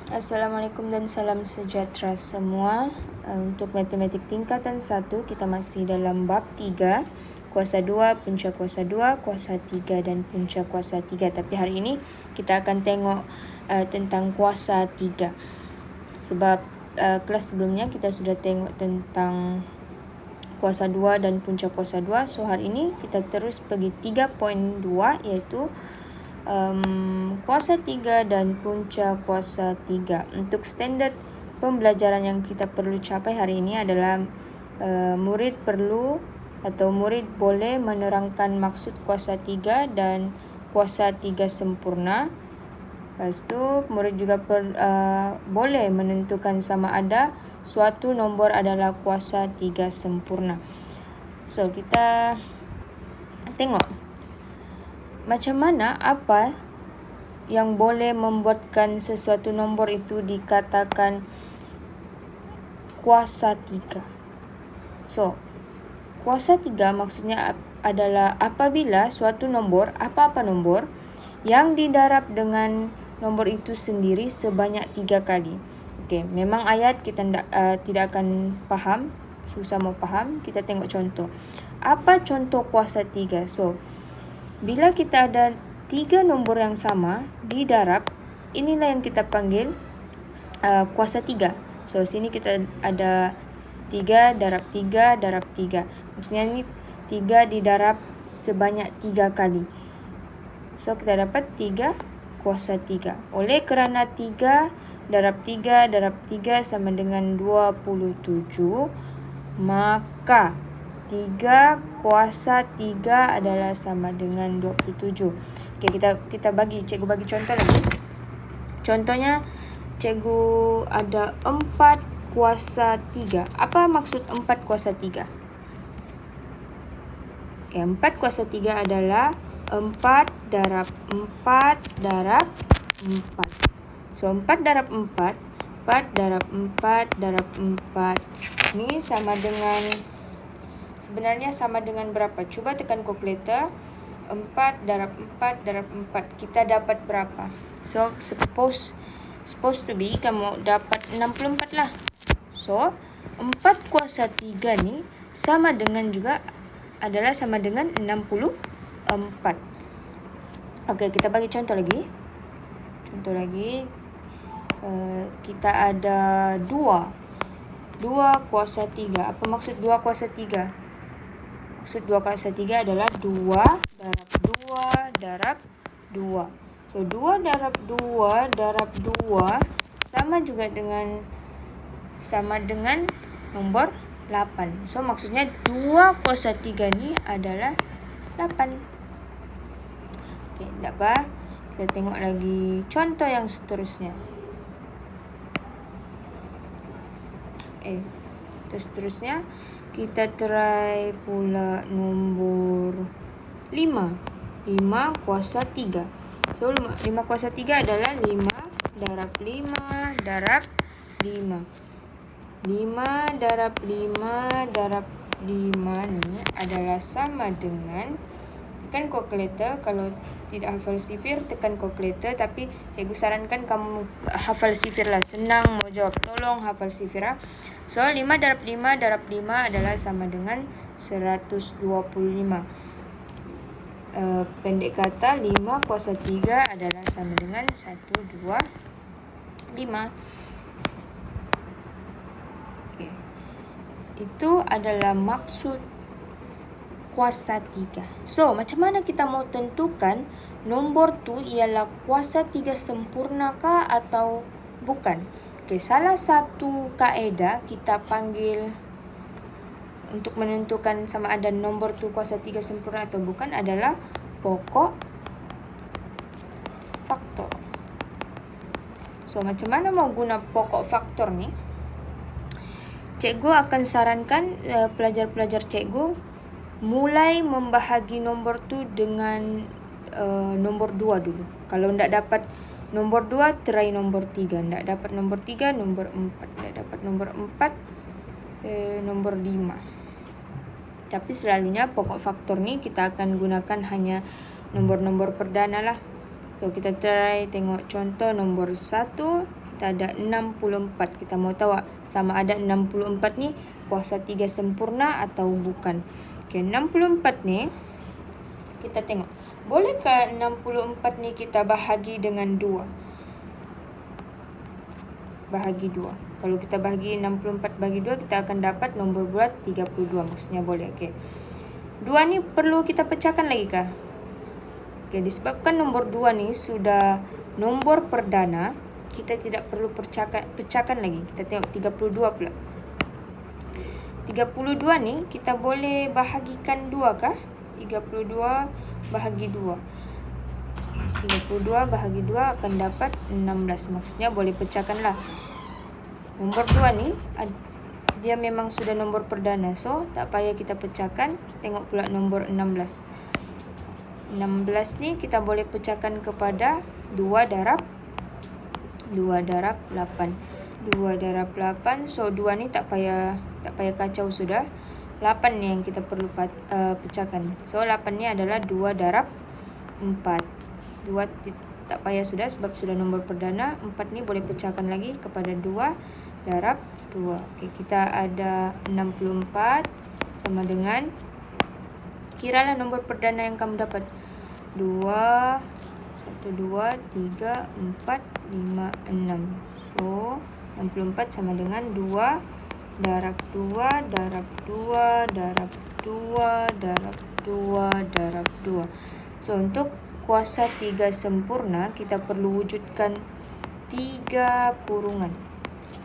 Assalamualaikum dan salam sejahtera semua. Untuk matematik tingkatan 1 kita masih dalam bab 3, kuasa 2, punca kuasa 2, kuasa 3 dan punca kuasa 3. Tapi hari ini kita akan tengok tentang kuasa 3. Sebab kelas sebelumnya kita sudah tengok tentang kuasa 2 dan punca kuasa 2. So hari ini kita terus pergi 3.2 iaitu kuasa 3 dan punca kuasa 3. Untuk standard pembelajaran yang kita perlu capai hari ini adalah murid boleh menerangkan maksud kuasa 3 dan kuasa 3 sempurna. Lepas tu murid juga boleh menentukan sama ada suatu nombor adalah kuasa 3 sempurna. So kita tengok macam mana apa yang boleh membuatkan sesuatu nombor itu dikatakan kuasa 3. So, kuasa 3 maksudnya adalah apabila suatu nombor, apa-apa nombor, yang didarab dengan nombor itu sendiri sebanyak 3 kali. Okey, memang ayat kita tidak akan faham, susah mau faham. Kita tengok contoh. Apa contoh kuasa 3? So, bila kita ada 3 nombor yang sama didarab, inilah yang kita panggil kuasa 3. So, sini kita ada 3 darab 3 darab 3. Maksudnya ini 3 didarab sebanyak 3 kali. So, kita dapat 3 kuasa 3. Oleh kerana 3 darab 3 darab 3 sama dengan 27, maka 3 kuasa 3 adalah sama dengan 27. Okey, kita cikgu bagi contoh lagi. Contohnya, cikgu ada 4 kuasa 3. Apa maksud 4 kuasa 3? Okey, 4 kuasa 3 adalah 4 darab 4 darab 4. So, 4 darab 4, 4 darab 4 darab 4. Ni sebenarnya sama dengan berapa? Cuba tekan kalkulator. 4 darab 4 darab 4. Kita dapat berapa? So, supposed to be kamu dapat 64 lah. So, 4 kuasa 3 ni adalah sama dengan 64. Okey, kita bagi contoh lagi. Kita ada 2 kuasa 3. Apa maksud 2 kuasa 3? Maksud 2 kuasa 3 adalah 2 darab 2 darab 2. So, 2 darab 2 darab 2 sama dengan nombor 8. So, maksudnya 2 kuasa 3 ni adalah 8. Okey, tak apa. Kita tengok lagi contoh yang seterusnya. Seterusnya kita try pula nombor 5. 5 kuasa 3. So, 5 kuasa 3 adalah 5 darab 5 darab 5. 5 darab 5 darab 5 ni adalah sama dengan, tekan kalkulator. Kalau tidak hafal sifir, tekan kalkulator. Tapi cikgu sarankan kamu hafal sifir lah. Senang mau jawab. Tolong hafal sifir lah. So, 5 darab 5 darab 5 adalah sama dengan 125. Pendek kata, 5 kuasa 3 adalah sama dengan 125. Okay. Itu adalah maksud kuasa 3. So, macam mana kita mau tentukan nombor tu ialah kuasa 3 sempurnakah atau bukan? Okay, salah satu kaedah kita panggil untuk menentukan sama ada nombor tu kuasa 3 sempurna atau bukan adalah pokok faktor. So, macam mana mau guna pokok faktor ni? Cikgu akan sarankan pelajar-pelajar cikgu mulai membahagi nombor tu dengan nombor 2 dulu. Kalau tidak dapat nombor 2, try nombor 3. Tidak dapat nombor 3, nombor 4. Tidak dapat nombor 4, nombor 5. Tapi selalunya pokok faktor ni kita akan gunakan hanya nombor-nombor perdana lah. So, kita try tengok contoh nombor 1. kita ada 64. Kita mau tahu sama ada 64 ni kuasa 3 sempurna atau bukan. Okey, 64 ni kita tengok. Bolehkah 64 ni kita bahagi dengan 2? Bahagi 2. Kalau kita bahagi 64 bagi 2, kita akan dapat nombor bulat 32. Maksudnya boleh. Okey. 2 ni perlu kita pecahkan lagi kah? Okey, disebabkan nombor 2 ni sudah nombor perdana, kita tidak perlu pecahkan lagi. Kita tengok 32 pula. 32 ni kita boleh bahagikan 2 kah? 32 bahagi 2. 32 bahagi 2 akan dapat 16. Maksudnya boleh pecahkan lah. Nombor 2 ni dia memang sudah nombor perdana. So tak payah kita pecahkan. Tengok pula nombor 16. 16 ni kita boleh pecahkan kepada 2 darab 8. 2 darab 8. So 2 ni tak payah kacau sudah. 8 ni yang kita perlu pecahkan. So 8 ni adalah 2 darab 4. 2 tak payah sudah sebab sudah nombor perdana. 4 ni boleh pecahkan lagi kepada 2 darab 2. Okey, kita ada 64 sama dengan, kiralah nombor perdana yang kamu dapat. 2, 1, 2, 3, 4, 5, 6. So 64 sama dengan 2 darab 2 darab 2 darab 2 darab 2 darab 2. So untuk kuasa 3 sempurna, kita perlu wujudkan 3 kurungan.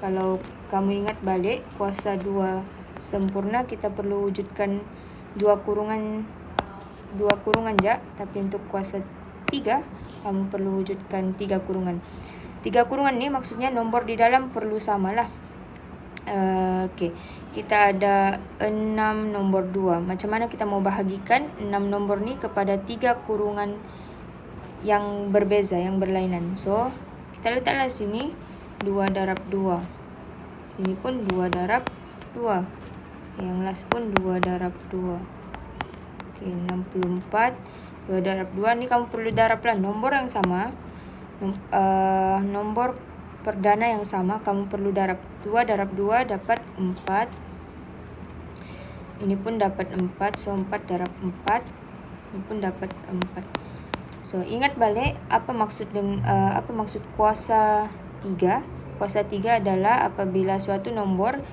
Kalau kamu ingat balik, kuasa 2 sempurna kita perlu wujudkan 2 kurungan je. Tapi untuk kuasa 3, kamu perlu wujudkan 3 kurungan. 3 kurungan ni maksudnya nombor di dalam perlu sama lah. Okey, kita ada 6 nombor 2. Macam mana kita mau bahagikan 6 nombor ni kepada 3 kurungan yang berbeza, yang berlainan. So kita letaklah sini 2 darab 2. Sini pun 2 darab 2. Yang last pun 2 darab 2. Okey, 64. 2 darab 2 ni kamu perlu darab lah nombor yang sama. Nombor perdana yang sama kamu perlu darab. 2 darab 2 dapat 4. Ini pun dapat 4. So 4 darab 4. Ini pun dapat 4. So ingat balik apa maksud kuasa 3. Kuasa 3 adalah apabila suatu nombor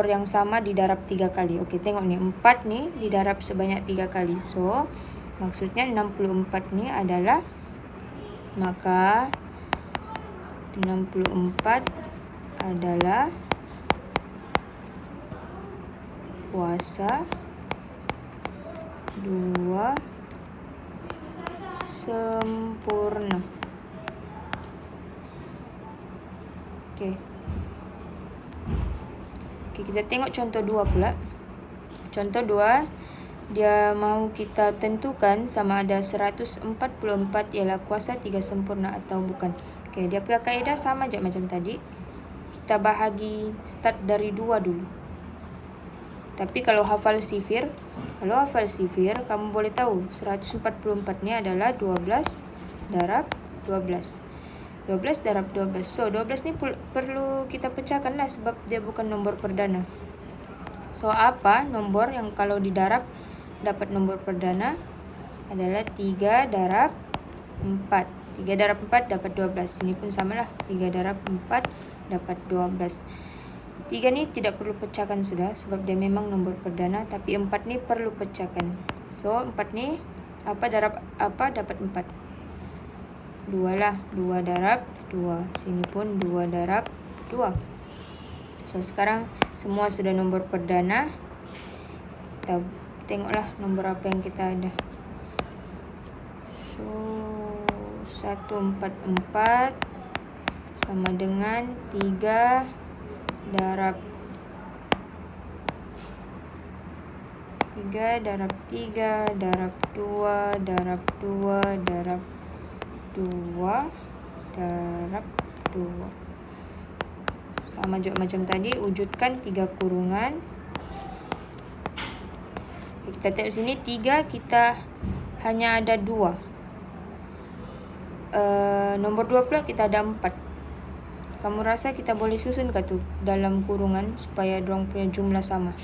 yang sama didarab 3 kali. Okey, tengok ni 4 ni didarab sebanyak 3 kali. So maksudnya 64 ni adalah, maka 64 adalah kuasa 2 sempurna. Okey, kita tengok contoh 2 pula. Contoh 2, dia mahu kita tentukan sama ada 144 ialah kuasa 3 sempurna atau bukan. Okey, dia punya kaedah sama je macam tadi. Kita bahagi start dari 2 dulu. Tapi kalau hafal sifir, kamu boleh tahu 144 ni adalah 12 darab 12. 12 darab 12. So 12 ni perlu kita pecahkan lah sebab dia bukan nombor perdana. So apa nombor yang kalau didarab dapat nombor perdana? Adalah 3 darab 4. 3 darab 4 dapat 12. Ini pun samalah. 3 darab 4 dapat 12. 3 ni tidak perlu pecahkan sudah sebab dia memang nombor perdana. Tapi 4 ni perlu pecahkan. So 4 ni apa darab apa dapat 4. 2 lah. 2 darab 2. Sini pun 2 darab 2. So sekarang semua sudah nombor perdana. Kita tengoklah nombor apa yang kita ada. So 144 sama dengan 3 darab 3 darab 3 darab 2 darab 2 darab 2 darab 2. Sama juga macam tadi, wujudkan 3 kurungan. Kita tengok sini 3 kita hanya ada 2. Nomor 2 pula kita ada 4. Kamu rasa kita boleh susun ke tu dalam kurungan supaya dorang punya jumlah sama?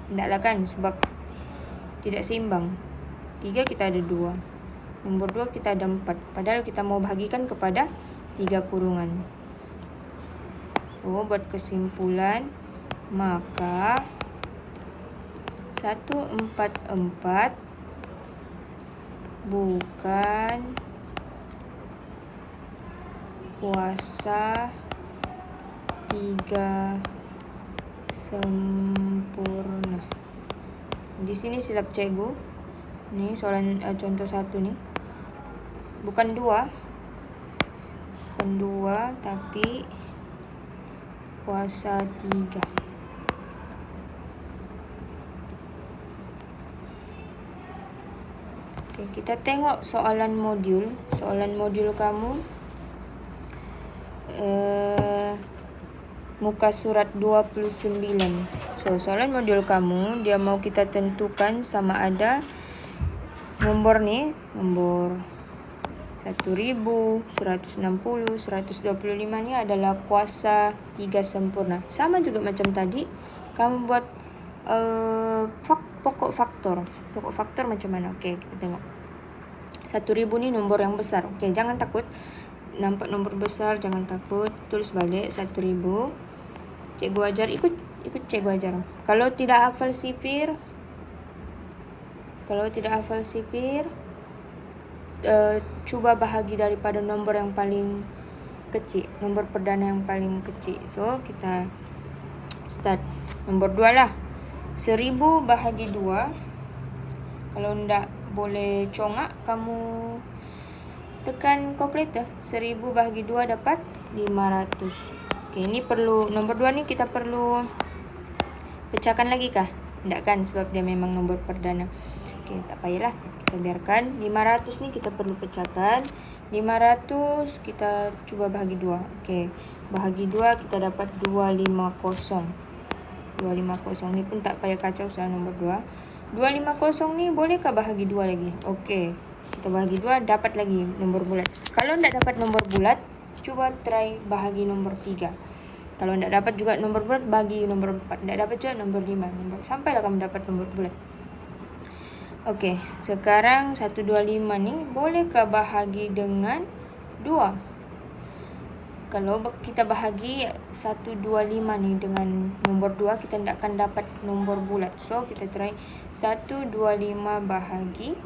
Tidaklah kan, sebab tidak seimbang. 3 kita ada 2. Nombor 2 kita ada 4. Padahal kita mau bahagikan kepada 3 kurungan. So, buat kesimpulan, maka 144 bukan kuasa 3 sempurna. Di sini silap cikgu. Ini soalan contoh 1 nih. Bukan 2. Bukan 2 tapi kuasa 3. Oke, kita tengok soalan modul. Soalan modul kamu muka surat 29. So, soalan modul kamu dia mau kita tentukan sama ada nombor ni, nombor 1000, 160, 125 ni adalah kuasa 3 sempurna. Sama juga macam tadi, kamu buat pokok faktor. Pokok faktor macam mana? Okey, kita tengok. 1000 ni nombor yang besar. Okey, jangan takut. Nampak nombor besar, jangan takut. Tulis balik 1000. Cikgu ajar, ikut cikgu ajar. Kalau tidak hafal sifir, cuba bahagi daripada nombor yang paling kecil, nombor perdana yang paling kecil. So, kita start. Nombor 2 lah. 1000 bahagi 2. Kalau tidak boleh congak, kamu tekan kalkulator. 1000 bahagi 2 dapat 500. Okey, ini perlu, nombor 2 ni kita perlu pecahkan lagi kah? Tidak kan, sebab dia memang nombor perdana. Okey, tak payahlah. Kita biarkan. 500 ni kita perlu pecahkan. 500 kita cuba bahagi 2. Okey, bahagi 2 kita dapat 250. 250 ni pun tak payah kacau soal nombor 2. 250 ni bolehkah bahagi 2 lagi? Okey, kita bahagi 2 dapat lagi nombor bulat. Kalau tidak dapat nombor bulat, cuba try bahagi nombor 3. Kalau tidak dapat juga nombor bulat, bagi nombor 4. Tidak dapat juga nombor 5. Sampailah kamu dapat nombor bulat. Okey, sekarang 125 ni bolehkah bahagi dengan 2? Kalau kita bahagi 125 ni dengan nombor 2, kita tidak akan dapat nombor bulat. So, kita try 125 bahagi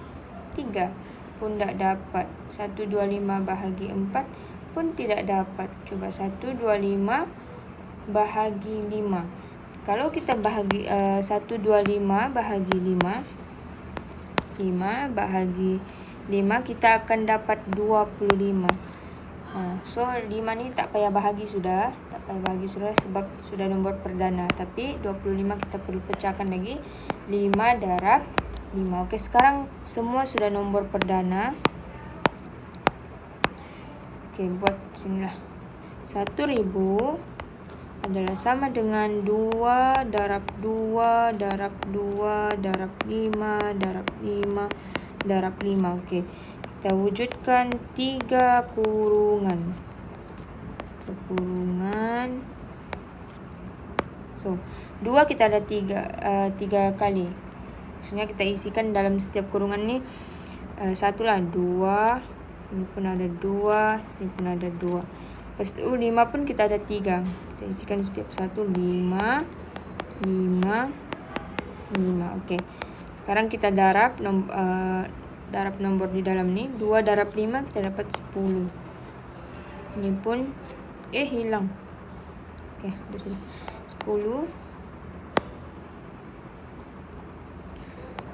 3. Pun tidak dapat. 125 bahagi 4 pun tidak dapat. Cuba 125 bahagi 5. Kalau kita bahagi 125 bahagi 5, 5 bahagi 5, kita akan dapat 25. So, 5 ni tak payah bahagi sudah. Tak payah bahagi sudah sebab sudah nombor perdana. Tapi 25 kita perlu pecahkan lagi. 5 darab 5. Okey, sekarang semua sudah nombor perdana. Okey, buat sinilah. 1000 adalah sama dengan 2 darab 2 darab 2 darab 5 darab 5 darab 5. Okey, kita wujudkan 3 kurungan. Kurungan. So, 2 kita ada 3 kali. Maksudnya kita isikan dalam setiap kurungan ni 1 lah, 2. Ini pun ada 2, ini pun ada 2. Lepas tu 5 pun kita ada 3. Kita isikan setiap 1, 5, 5, 5. Okey. Sekarang kita darab nombor di dalam ni. 2 darab 5 kita dapat 10. Ini pun hilang. Okey, dah sudah. 10.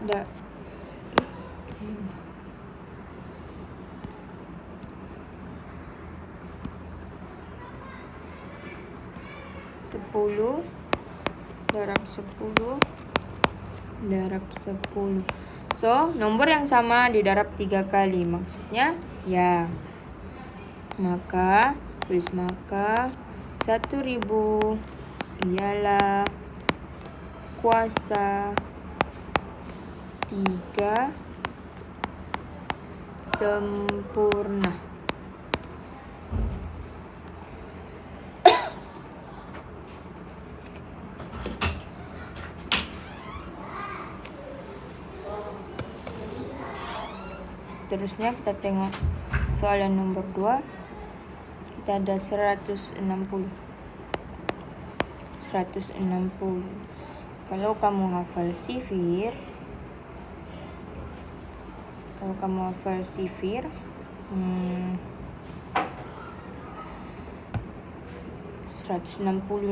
Dah. 10 darab 10 darab 10. So, nombor yang sama didarab 3 kali. Maksudnya, ya. Maka, tulis maka 1000 ialah kuasa 3 sempurna. Seterusnya kita tengok soalan nomor 2. Kita ada 160. Kalau kamu hafal sifir, 160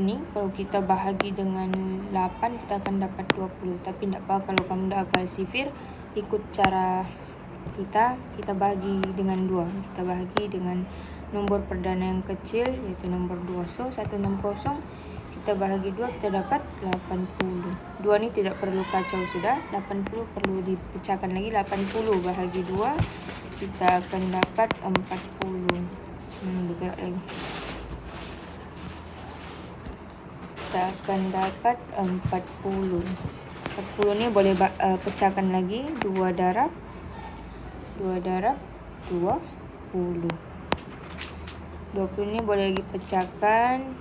ni kalau kita bahagi dengan 8 kita akan dapat 20. Tapi tidak apa, kalau kamu tidak hafal sifir, ikut cara kita bahagi dengan 2. Kita bahagi dengan nombor perdana yang kecil, yaitu nombor 2. So 160 kita bahagi 2, kita dapat 80. 2 ni tidak perlu kacau sudah. 80 perlu dipecahkan lagi. 80 bahagi 2 kita akan dapat 40. Bergerak lagi. Kita akan dapat 40. 40 ni boleh pecahkan lagi. 2 darab 20. 20 ni boleh lagi pecahkan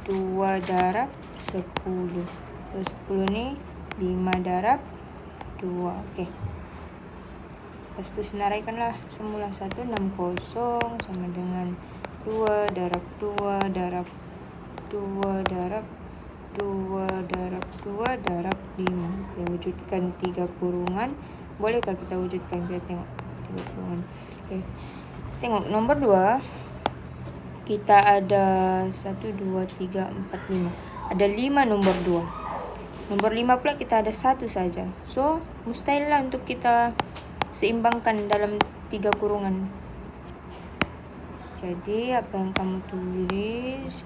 2 darab 10. So 10 ni 5 darab 2. Okey. Lepas tu senaraikanlah semula. 160 sama dengan 2 darab 2 darab 2 darab 2 darab 2 darab 5. Kita wujudkan 3 kurungan. Bolehkah kita wujudkan? Kita tengok 3 kurungan. Okay. Tengok nombor 2. Kita ada 1, 2, 3, 4, 5. Ada 5 nombor 2. Nombor 5 pula kita ada 1 saja. So, mustahil lah untuk kita seimbangkan dalam 3 kurungan. Jadi, apa yang kamu tulis?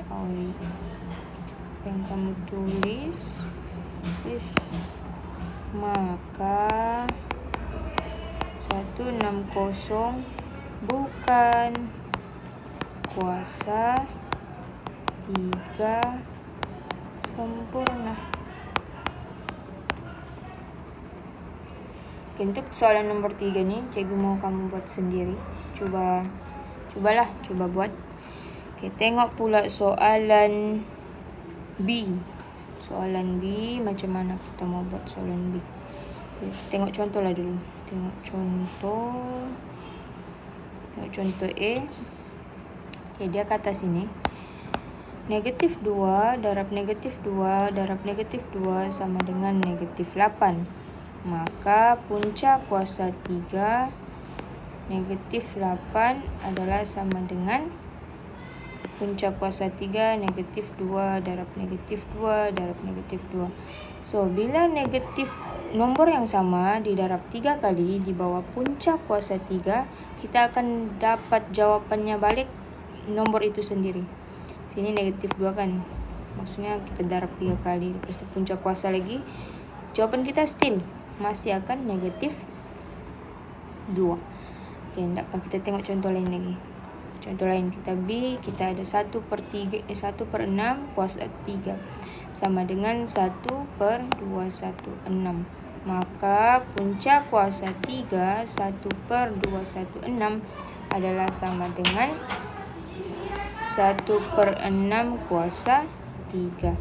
Maka 160 bukan kuasa 3 sempurna. Untuk soalan nomor 3 ni, cikgu mau kamu buat sendiri. Coba buat. Okay, tengok pula soalan B. Soalan B, macam mana kita mau buat soalan B? Okay, tengok contoh lah dulu. Tengok contoh A. Okay, dia kata sini, negatif 2 darab negatif 2 darab negatif 2 sama dengan negatif 8. Maka punca kuasa 3 negatif 8 adalah sama dengan punca kuasa 3 negatif 2 darab negatif 2 darab negatif 2. So, bila negatif nombor yang sama didarab 3 kali di bawah punca kuasa 3, kita akan dapat jawapannya balik nombor itu sendiri. Sini negatif 2 kan. Maksudnya kita darab 3 kali. Lepas tu punca kuasa lagi. Jawapan kita still masih akan negatif 2. Okay, tak apa. Kita tengok contoh lain lagi. Contoh lain kita B. Kita ada 1/6 kuasa 3. Sama dengan 1/216. Maka punca kuasa 3 1/216 adalah sama dengan 1/6 kuasa 3.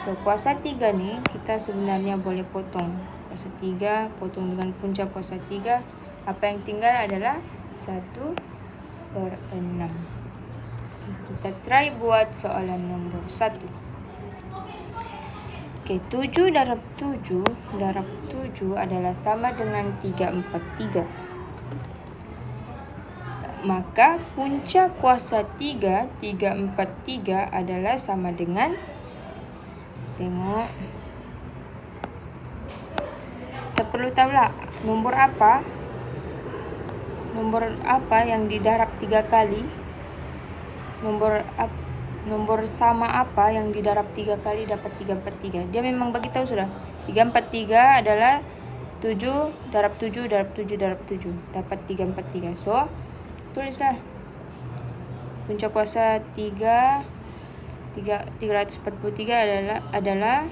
So, kuasa 3 ni kita sebenarnya boleh potong. Kuasa 3 potong dengan punca kuasa 3. Apa yang tinggal adalah 1/6. Kita try buat soalan nombor 1. Okay, 7 darab 7 adalah sama dengan 3/4. Maka punca kuasa 3/4 adalah sama dengan, tengok, kita perlu tahulah nombor apa yang didarab 3 kali, nombor sama apa yang didarab 3 kali dapat 3/4. Dia memang bagi tahu sudah. 3/4 adalah 7 darab 7 darab 7 darab 7 dapat 3/4. So, tulislah punca kuasa 343 adalah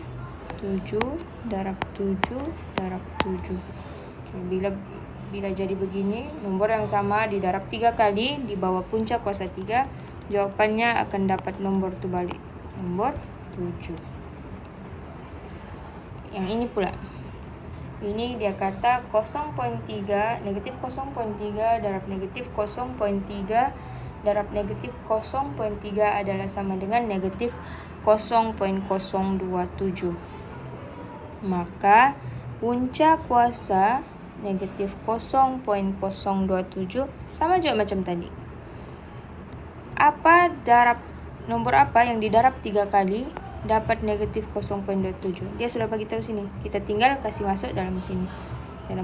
7 darab 7 darab 7. Okay, bila bila jadi begini, nomor yang sama didarab 3 kali di bawah puncak kuasa 3, jawabannya akan dapat nomor itu balik, nomor 7. Yang ini pula. Ini dia kata 0.3, negatif 0.3 darab negatif 0.3 darab negatif 0.3 adalah sama dengan negatif 0.027. Maka puncak kuasa negatif 0.027 sama juga macam tadi. Nomor apa yang didarab 3 kali dapat negatif 0.27? Dia sudah bagi tahu sini. Kita tinggal kasih masuk dalam sini. Dalam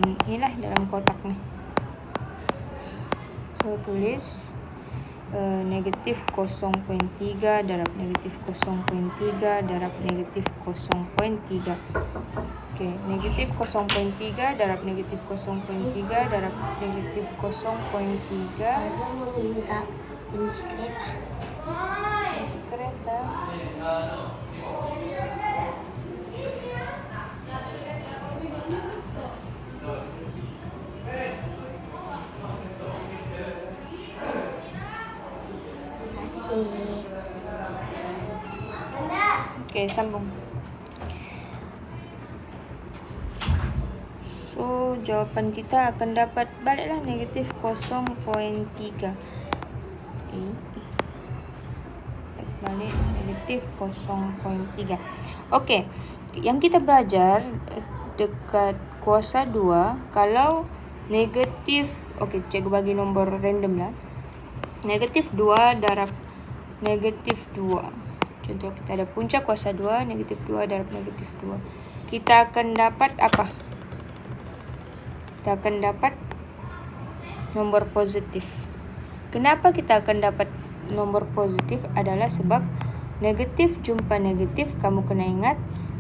kotak nih. So tulis negatif 0.3 darab negatif 0.3 darab negatif 0.3. Oke, negatif 0.3 darab negatif 0.3 darab negatif 0.3. Minta kunci kereta. Kunci kereta. Oke, sambung. So, jawaban kita akan dapat baliklah negatif 0.3. Balik negatif 0.3. Oke, yang kita belajar dekat kuasa 2, kalau negatif, oke, cikgu bagi nomor random lah. Negatif 2 darab negatif 2. Contoh kita ada puncak kuasa 2, negatif 2 darab negatif 2. Kita akan dapat apa? Kita akan dapat nomor positif. Kenapa kita akan dapat nomor positif? Adalah sebab negatif jumpa negatif, kamu kena ingat,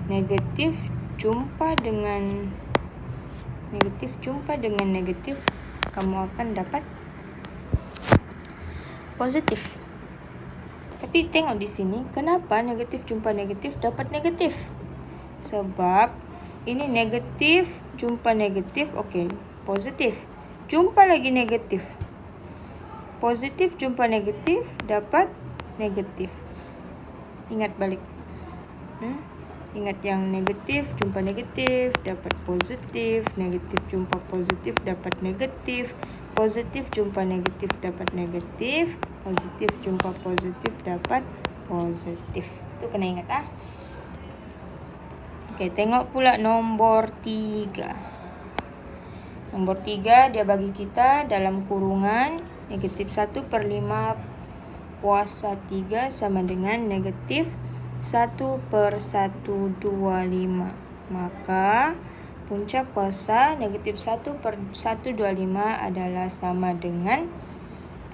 negatif jumpa dengan negatif, kamu akan dapat positif. Tapi tengok di sini, kenapa negatif jumpa negatif dapat negatif? Sebab ini negatif jumpa negatif, oke, positif. Jumpa lagi negatif. Positif jumpa negatif dapat negatif. Ingat balik. Ingat yang negatif jumpa negatif dapat positif, negatif jumpa positif dapat negatif, positif jumpa negatif dapat negatif, positif jumpa positif dapat positif. Itu kena ingat Oke, tengok pula nomor 3. Nomor 3 dia bagi kita dalam kurungan negatif 1/5 kuasa 3 sama dengan negatif 1/125. Maka puncak kuasa negatif 1/125 adalah sama dengan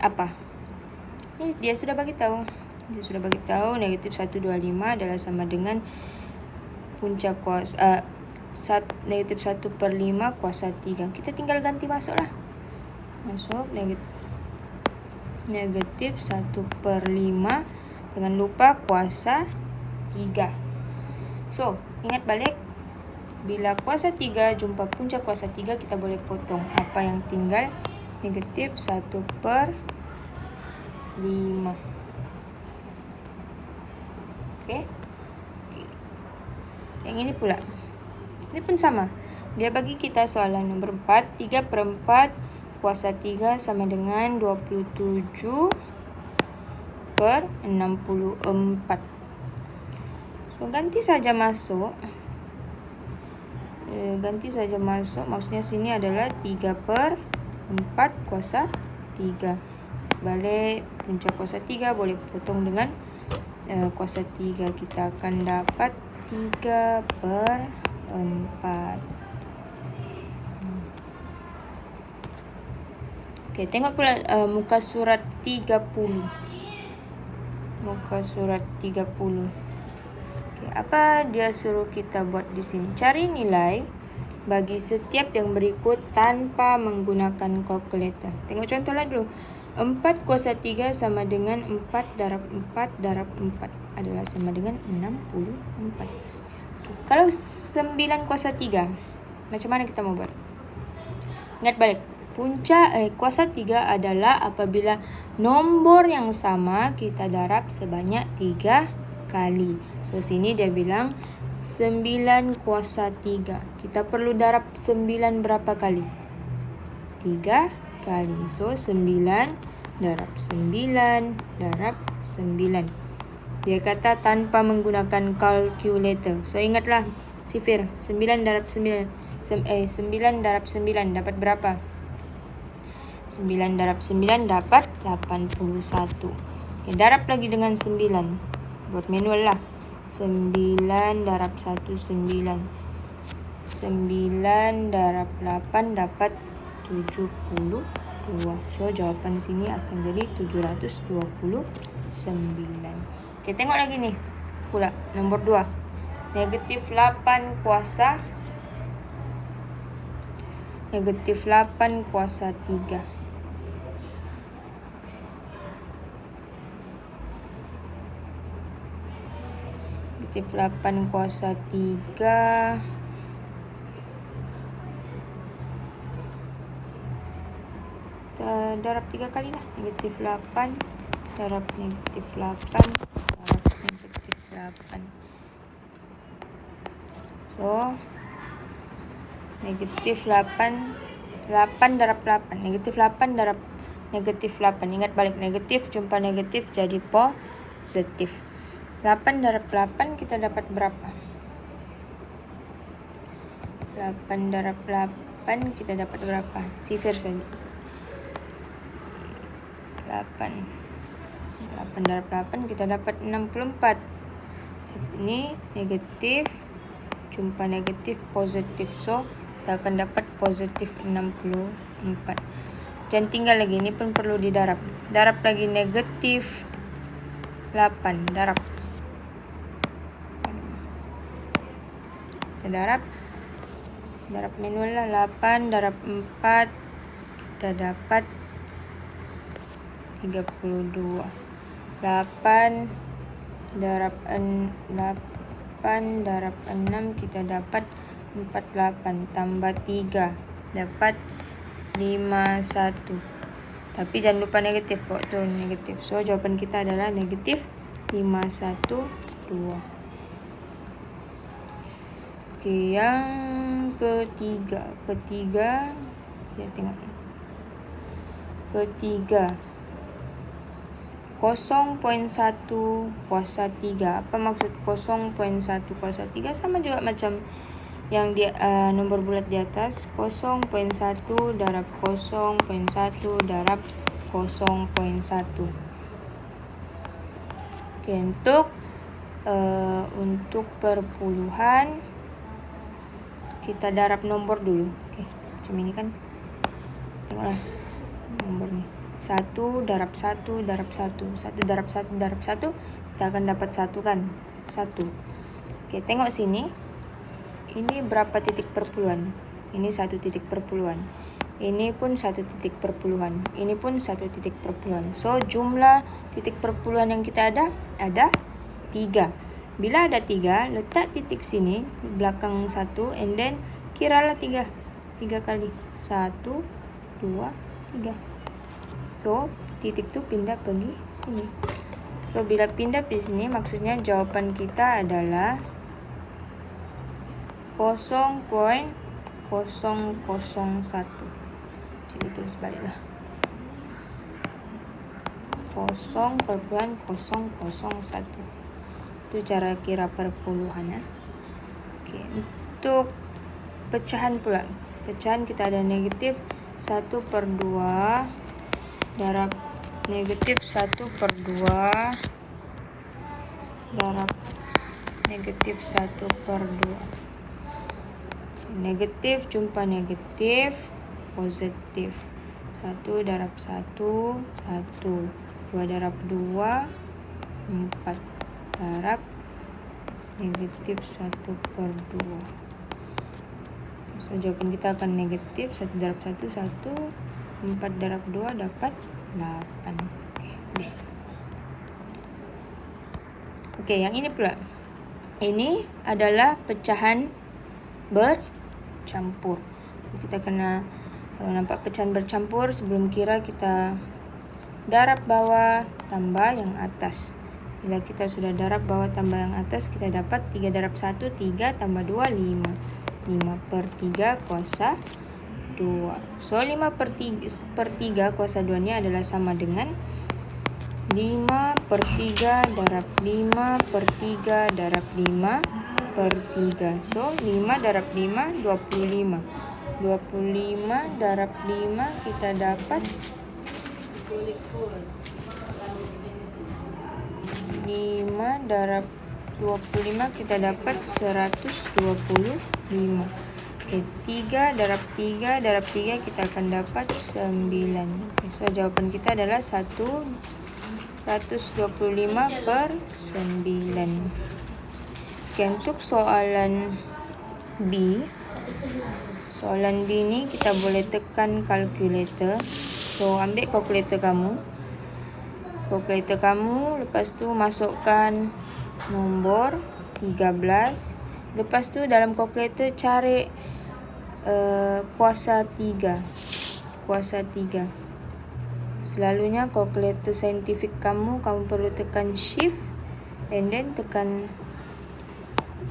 apa? Ini dia sudah bagi tahu. Negatif 125 adalah sama dengan puncak kuasa negatif 1/5 kuasa 3. Kita tinggal ganti masuk lah. Masuk negatif 1/5, jangan lupa kuasa 3. So, ingat balik, bila kuasa 3 jumpa puncak kuasa 3, kita boleh potong. Apa yang tinggal? Negatif 1/5. Oke. Yang ini pula. Ini pun sama. Dia bagi kita soalan nomor 4. 3/4 kuasa 3 sama dengan 27/64. So, ganti saja masuk. Maksudnya sini adalah 3/4 kuasa 3. Balik puncak kuasa 3 boleh potong dengan kuasa 3. Kita akan dapat 3/4. Oke, tengok pula muka surat 30. Oke, apa dia suruh kita buat di sini? Cari nilai bagi setiap yang berikut tanpa menggunakan kalkulator. Tengok contohnya dulu. 4 kuasa 3 sama dengan 4 darab 4 darab 4 adalah sama dengan 64. Kalau 9 kuasa 3, macam mana kita mau buat? Ingat balik. Kuasa 3 adalah apabila nombor yang sama kita darab sebanyak 3 kali. So, sini dia bilang 9 kuasa 3. Kita perlu darab 9 berapa kali? 3 kali. So, 9 darab 9 darab 9. Dia kata tanpa menggunakan kalkulator. So, ingatlah sifir. 9 darab 9. 9 darab 9 dapat berapa? 9 darab 9 dapat 81. Darab lagi dengan 9. Buat manual lah. 9 darab 1, 9. 9 darab 8 dapat 72. So, jawapan sini akan jadi 729. Tengok lagi nih. Pula nombor 2. Negatif 8 kuasa 3. Negatif 8 kuasa 3. Kita darab 3 kali lah. Negatif 8 darab negatif 8 darab negatif 8. So, negatif 8 darab 8. Negatif 8 darab negatif 8. Ingat balik, negatif jumpa negatif jadi positif. 8 darab 8 kita dapat berapa? 8 darab 8 kita dapat berapa? Sifir saja. 8 darab 8 kita dapat 64. Ini negatif jumpa negatif positif. So, kita akan dapat positif 64. Dan tinggal lagi, ini pun perlu didarab. Darab lagi negatif 8. Darab. Kita darab manual lah. 8 darab 4 kita dapat 32. 8 darab 6 kita dapat 48 tambah 3 dapat 51. Tapi jangan lupa negatif kok, tuh negatif. So, jawaban kita adalah negatif 512. Oke, yang ketiga ya, tengok. Ketiga 0.1 kuasa 3. Apa maksud 0.1 kuasa 3? Sama juga macam yang di nomor bulat di atas. 0.1 darab 0.1 darab 0.1. Oke, untuk perpuluhan kita darab nomor dulu. Oke, macam ini kan. Tengoklah nomor nih. 1 darab 1 darab 1. 1 darab 1 darab 1. Kita akan dapat 1 kan? 1. Oke, tengok sini. Ini berapa titik perpuluhan? Ini 1 titik perpuluhan. Ini pun 1 titik perpuluhan. Ini pun 1 titik perpuluhan. So, jumlah titik perpuluhan yang kita ada 3. Bila ada 3, letak titik sini belakang 1 and then kiralah 3 kali. 1, 2, 3. So, titik tu pindah pergi sini. So, bila pindah di sini maksudnya jawaban kita adalah 0.001. Jadi tulis baliklah. 0.001. Itu cara kira perpuluhan ya. Oke, untuk pecahan pula. Pecahan kita ada negatif 1/2 darab negatif 1/2 darab negatif 1/2. Negatif jumpa negatif positif. 1 darab 1 1. 2 darab 2 4 darab negatif 1/2. So, jawaban kita akan negatif 1 darab 1 1. 4 darab 2 dapat 8. Habis. Oke, yang ini pula. Ini adalah pecahan bercampur. Kita kena Kalau nampak pecahan bercampur, sebelum kira kita darab bawah tambah yang atas. Bila kita sudah darab bawah tambah yang atas, kita dapat 3 darab 1, 3 tambah 2, 5. 5/3 kuasa 2. So 5/3 kuasa 2 ini adalah sama dengan 5/3 darab 5/3 darab 5/3. So 5 darab 5, 25. 25 darab 5 kita dapat 5 darab 25 kita dapat 125. Oke, 3 darab 3 darab 3 kita akan dapat 9. Oke, so jawaban kita adalah 125/9. Oke, untuk soalan B. Soalan B ini kita boleh tekan kalkulator. So ambil kalkulator kamu. Lepas tu masukkan nombor 13. Lepas tu dalam kalkulator cari kuasa 3. Selalunya kalkulator saintifik kamu perlu tekan shift and then tekan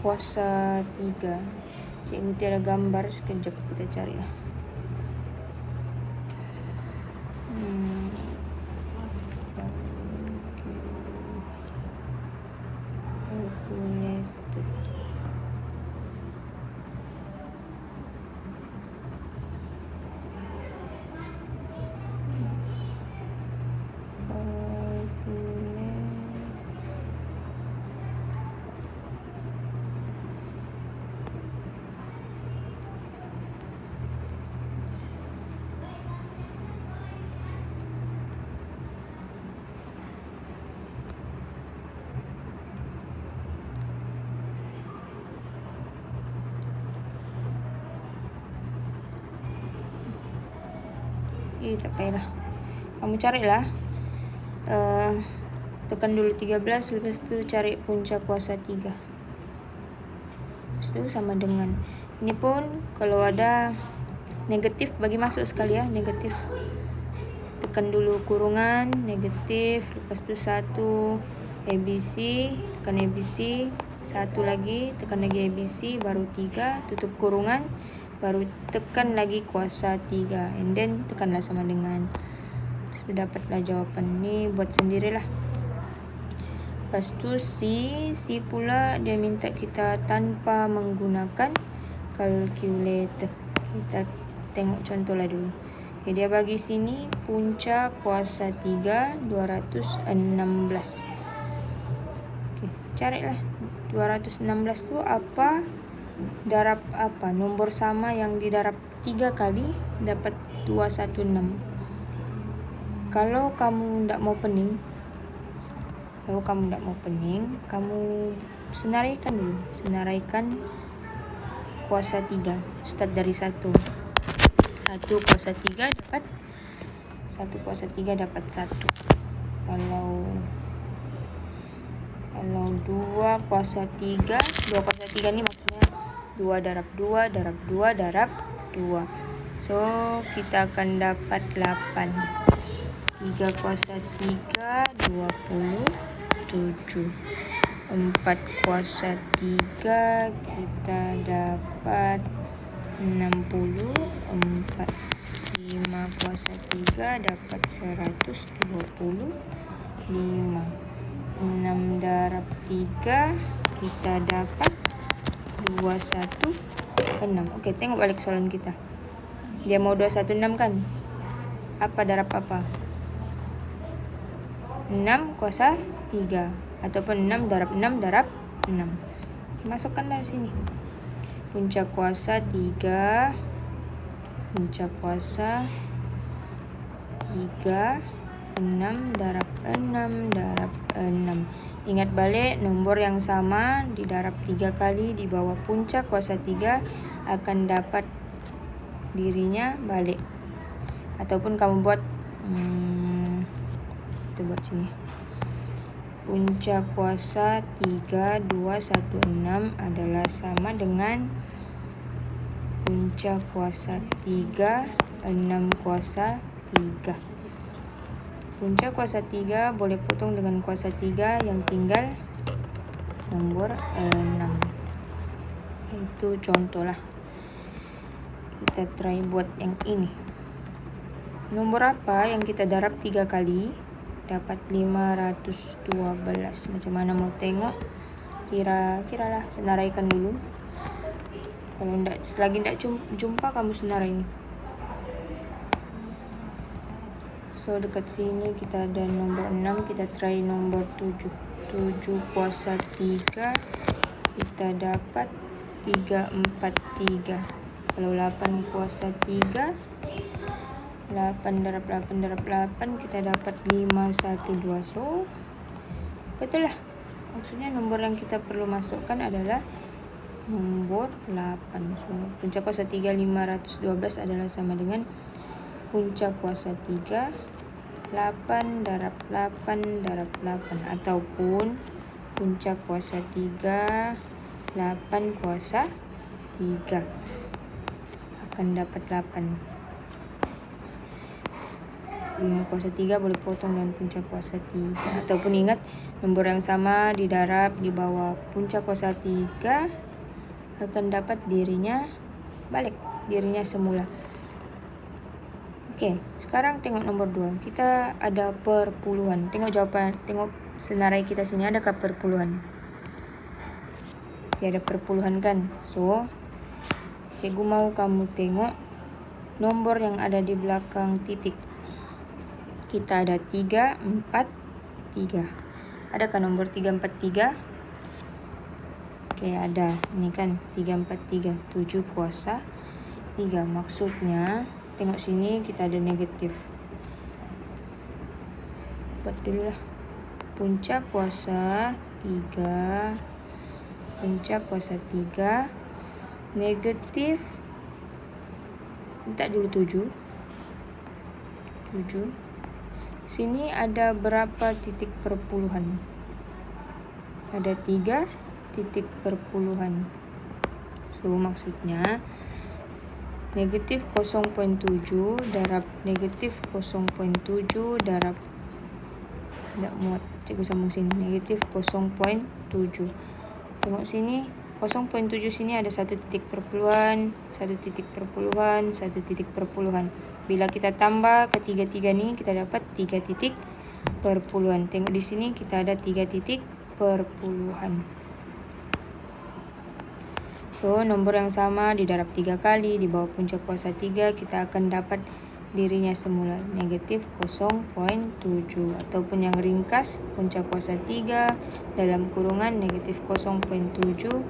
kuasa 3. Cikgu tiada gambar, sekejap kita carilah. Tak payahlah. Kamu carilah. Tekan dulu 13, lepas tu cari punca kuasa 3. Lepas tu sama dengan. Ini pun kalau ada negatif bagi masuk sekali ya, negatif. Tekan dulu kurungan, negatif, lepas tu 1 ABC, tekan ABC, 1 lagi, tekan lagi ABC, baru 3, tutup kurungan, baru tekan lagi kuasa 3, and then tekanlah sama dengan. Sudah dapatlah jawapan ni, buat sendirilah. Lepas tu C pula dia minta kita tanpa menggunakan kalkulator. Kita tengok contohlah dulu. Okay, dia bagi sini punca kuasa 3 216. Okay, carilah 216 tu apa, darab apa, nombor sama yang didarab 3 kali dapat 216. Kalau kamu tidak mau pening, kamu senaraikan dulu. Senaraikan kuasa 3. Start dari 1 kuasa 3 dapat 1 kuasa 3 dapat 1. Kalau 2 kuasa 3 ni maksudnya 2 darab 2 darab 2 darab 2. So kita akan dapat 8. 3 kuasa 3 27. 4 kuasa 3 kita dapat 64. 5 kuasa 3 dapat 125. 6 darab 3 kita dapat 216. Okey, tengok balik soalan kita. Dia mau 216 kan? Apa darab apa? 6 kuasa 3 ataupun 6 darab 6 darab 6. Masukkanlah sini. Punca kuasa 3. Punca kuasa 3. 6 darab 6 darab 6. Ingat balik, nombor yang sama didarab 3 kali di bawah punca kuasa 3 akan dapat dirinya balik. Ataupun kamu buat kita buat sini. Punca kuasa 3 216 adalah sama dengan punca kuasa 3 6 kuasa 3. Punca kuasa 3 boleh potong dengan kuasa 3, yang tinggal nomor 6. Itu contoh lah. Kita try buat yang ini. Nomor apa yang kita darab 3 kali dapat 512? Macam mana mau tengok? Kira-kira lah, senaraikan dulu. Kalau selagi tidak jumpa, kamu senarai. So dekat sini kita ada nomor 6, kita try nomor 7. 7 kuasa 3 kita dapat 343. Kalau 8 kuasa 3, 8 darab 8 darab 8 kita dapat 512. So betul lah. Maksudnya nomor yang kita perlu masukkan adalah nomor 8. So punca kuasa 3 512 adalah sama dengan punca kuasa 3 8 darab 8 darab 8, ataupun punca kuasa 3 8 kuasa 3 akan dapat 8. Kuasa 3 boleh potong dengan punca kuasa 3, ataupun ingat nomor yang sama didarab di bawah punca kuasa 3 akan dapat dirinya balik, dirinya semula. Oke, sekarang tengok nomor 2. Kita ada perpuluhan. Tengok jawapan, tengok senarai kita sini, adakah perpuluhan? Tiada perpuluhan kan? So, cikgu mau kamu tengok nomor yang ada di belakang titik. Kita ada 3, 4, 3. Adakah nomor 3, 4, 3? Oke, ada. Ini kan 3, 4, 3. 7 kuasa 3. Maksudnya, tengok sini kita ada negatif. Buat dulu lah. Punca kuasa 3. Punca kuasa 3. Negatif. Minta dulu 7. 7. Sini ada berapa titik perpuluhan? Ada 3 titik perpuluhan. So maksudnya negatif 0.7 darab negatif 0.7 darab, tidak muat, cikgu sambung sini, negatif 0.7. Tengok sini 0.7 sini ada 1 titik perpuluhan, 1 titik perpuluhan, 1 titik perpuluhan. Bila kita tambah ketiga-tiga ni kita dapat 3 titik perpuluhan. Tengok di sini kita ada 3 titik perpuluhan. So, nomor yang sama didarab 3 kali di bawah punca kuasa 3, kita akan dapat dirinya semula, negatif 0.7. Ataupun yang ringkas, punca kuasa 3 dalam kurungan negatif 0.7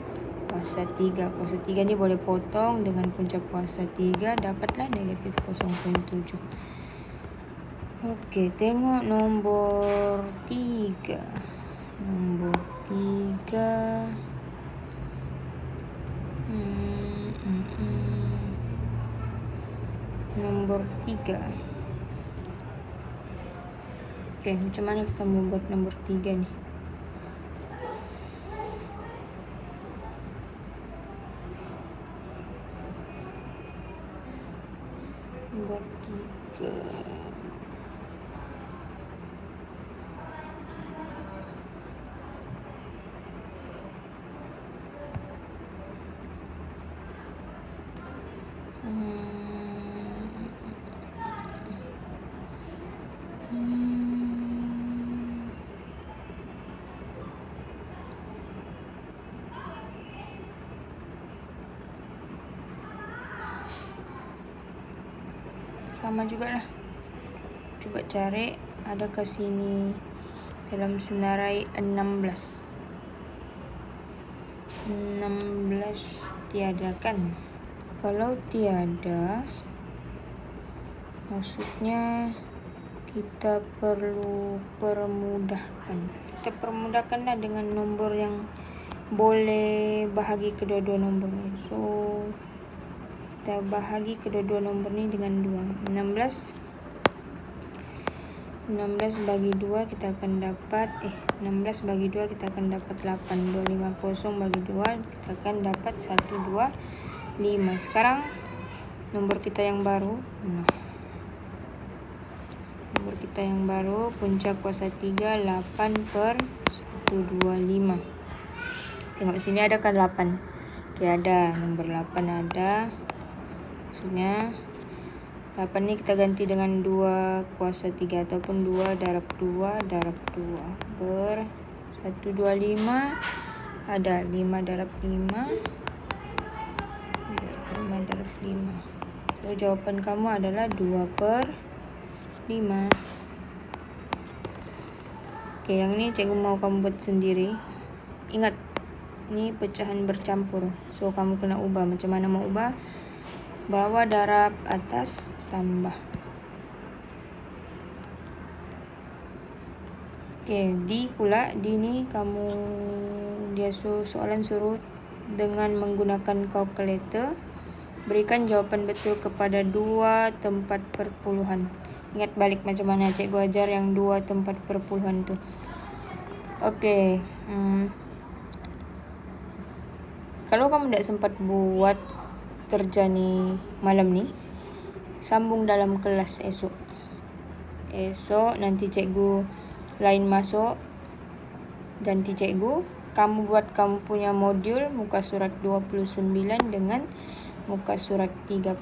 kuasa 3. Kuasa 3 ni boleh potong dengan punca kuasa 3, dapatlah negatif 0.7. Okey, tengok nombor 3. Nombor 3. Nomor 3. Okey, macam mana kita membuat nombor 3 ni? Nombor 3. Sama jugalah. Coba cari, adakah sini dalam senarai 16. 16 tiada kan? Kalau tiada, maksudnya kita perlu permudahkan. Kita permudahkanlah dengan nombor yang boleh bahagi kedua-dua nombor ni. So, kita bahagi kedua-dua nombor ni dengan 2. 16 bagi 2 kita akan dapat 16 bagi 2 kita akan dapat 8. 250 bagi 2 kita akan dapat 125. Sekarang nomor kita yang baru. Nah, nomor kita yang baru, punca kuasa 3, 8 per 125. Tengok sini ada kan 8. Oke, ada. Nomor 8 ada. Maksudnya 8 ini kita ganti dengan 2 kuasa 3 ataupun 2 darab 2 darab 2 per 125. Ada 5 darab 5. 5 darab 5. So, jawapan kamu adalah 2 per 5. Oke, yang ini cikgu mau kamu buat sendiri. Ingat, ini pecahan bercampur. So, kamu kena ubah. Macam mana mau ubah? Bawah darab, atas tambah. Oke, di ini kamu soalan suruh dengan menggunakan kalkulator berikan jawaban betul kepada 2 tempat perpuluhan. Ingat balik macam mana cikgu ajar yang 2 tempat perpuluhan tu. Oke, kalau kamu tidak sempat buat kerja ni malam ni, sambung dalam kelas esok. Esok nanti cikgu lain masuk, ganti cikgu. Kamu buat kamu punya modul muka surat 29 dengan muka surat 30.